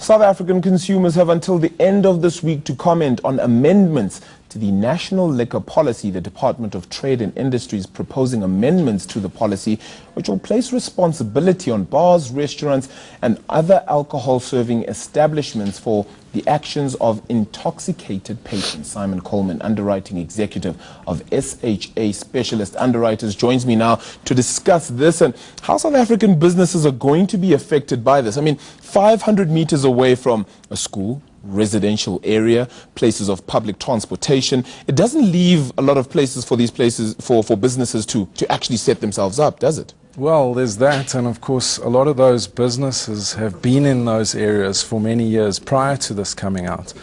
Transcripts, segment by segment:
South African consumers have until the end of this week to comment on amendments to the National Liquor Policy. The Department of Trade and Industry is proposing amendments to the policy which will place responsibility on bars, restaurants and other alcohol-serving establishments for the actions of intoxicated patients. Simon Colman, underwriting executive of SHA Specialist Underwriters, joins me now to discuss this and how South African businesses are going to be affected by this. I mean, 500 meters away from a school, residential area, places of public transportation, it doesn't leave a lot of places for these places for businesses to actually set themselves up, does it? Well, there's that, and of course a lot of those businesses have been in those areas for many years prior to this coming out.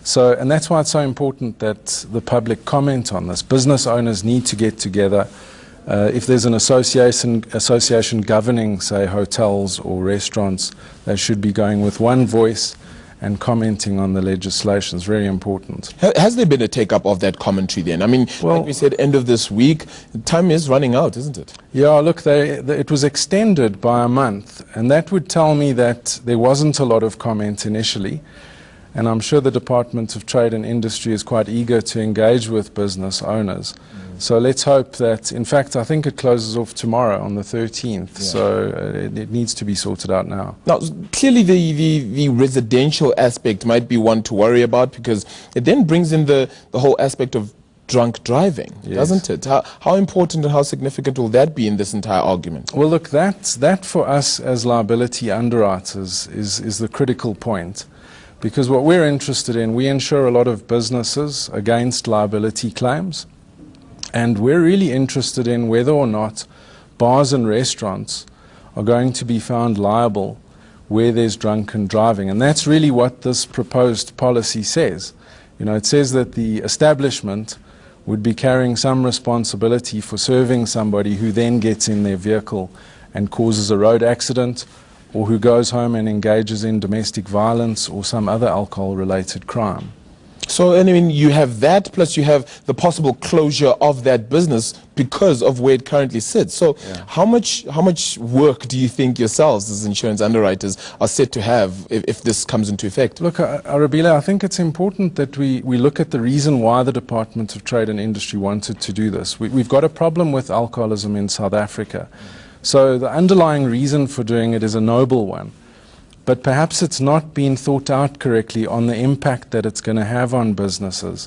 So, and that's why it's so important that the public comment on this. Business owners need to get together. If there's an association governing, say, hotels or restaurants, they should be going with one voice and commenting on the legislation. Is very important. Has there been a take-up of that commentary then? I mean, well, like we said, end of this week, time is running out, isn't it? Yeah, look, it was extended by a month, and that would tell me that there wasn't a lot of comment initially, and I'm sure the Department of Trade and Industry is quite eager to engage with business owners. So let's hope that, in fact, I think it closes off tomorrow on the 13th, so it needs to be sorted out now. Now, clearly the residential aspect might be one to worry about, because it then brings in the whole aspect of drunk driving, doesn't it? How important and how significant will that be in this entire argument? Well, look, that for us as liability underwriters is the critical point, because what we're interested in, we insure a lot of businesses against liability claims. And we're really interested in whether or not bars and restaurants are going to be found liable where there's drunken driving. And that's really what this proposed policy says. You know, it says that the establishment would be carrying some responsibility for serving somebody who then gets in their vehicle and causes a road accident, or who goes home and engages in domestic violence or some other alcohol-related crime. So, I mean, you have that, plus you have the possible closure of that business because of where it currently sits. So, how much work do you think yourselves as insurance underwriters are set to have if this comes into effect? Look, Arabile, I think it's important that we look at the reason why the Department of Trade and Industry wanted to do this. We've got a problem with alcoholism in South Africa. So the underlying reason for doing it is a noble one. But perhaps it's not been thought out correctly on the impact that it's going to have on businesses.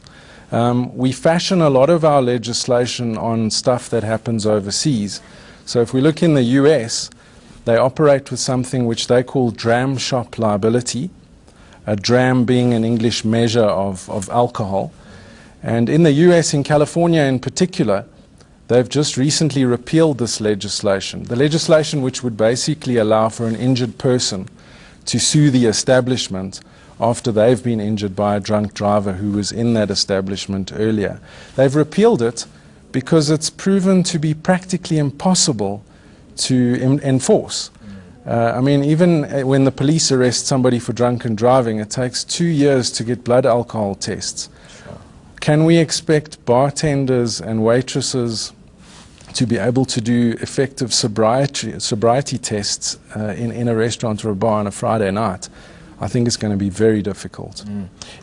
We fashion a lot of our legislation on stuff that happens overseas. So if we look in the US, they operate with something which they call dram shop liability, a dram being an English measure of alcohol. And in the US, in California in particular, they've just recently repealed this legislation. The legislation which would basically allow for an injured person to sue the establishment after they've been injured by a drunk driver who was in that establishment earlier. They've repealed it because it's proven to be practically impossible to enforce. I mean, even when the police arrest somebody for drunken driving, it takes 2 years to get blood alcohol tests. Can we expect bartenders and waitresses to be able to do effective sobriety tests in a restaurant or a bar on a Friday night? I think it's going to be very difficult.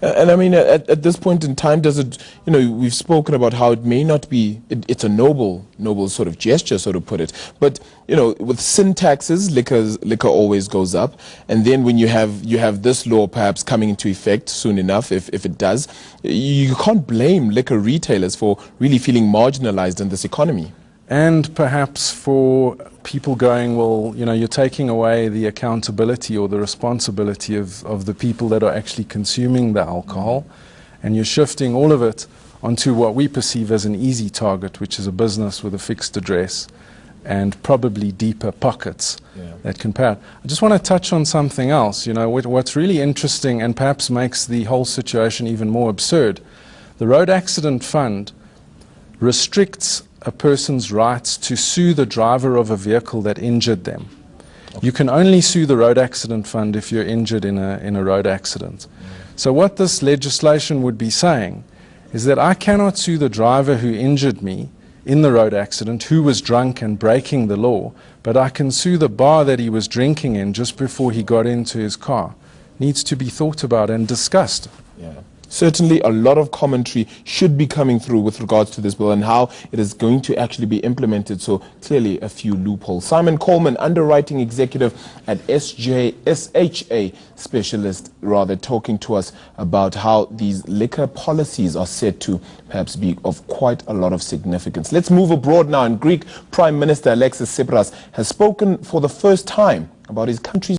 And I mean, at this point in time, does it, you know, we've spoken about how it may not be, it's a noble sort of gesture, so to put it. But, you know, with sin taxes, liquor always goes up. And then when you have this law perhaps coming into effect soon enough, if it does, you can't blame liquor retailers for really feeling marginalized in this economy. And perhaps for people going, well, you know, you're taking away the accountability or the responsibility of the people that are actually consuming the alcohol, and you're shifting all of it onto what we perceive as an easy target, which is a business with a fixed address and probably deeper pockets that can pay out. I just want to touch on something else. You know, what's really interesting and perhaps makes the whole situation even more absurd. The Road Accident Fund restricts a person's rights to sue the driver of a vehicle that injured them. You can only sue the Road Accident Fund if you're injured in a road accident. So what this legislation would be saying is that I cannot sue the driver who injured me in the road accident, who was drunk and breaking the law, but I can sue the bar that he was drinking in just before he got into his car, needs to be thought about and discussed. Yeah. Certainly a lot of commentary should be coming through with regards to this bill and how it is going to actually be implemented. So clearly a few loopholes. Simon Colman, underwriting executive at SHA specialist, talking to us about how these liquor policies are said to perhaps be of quite a lot of significance. Let's move abroad now. And Greek Prime Minister Alexis Tsipras has spoken for the first time about his country's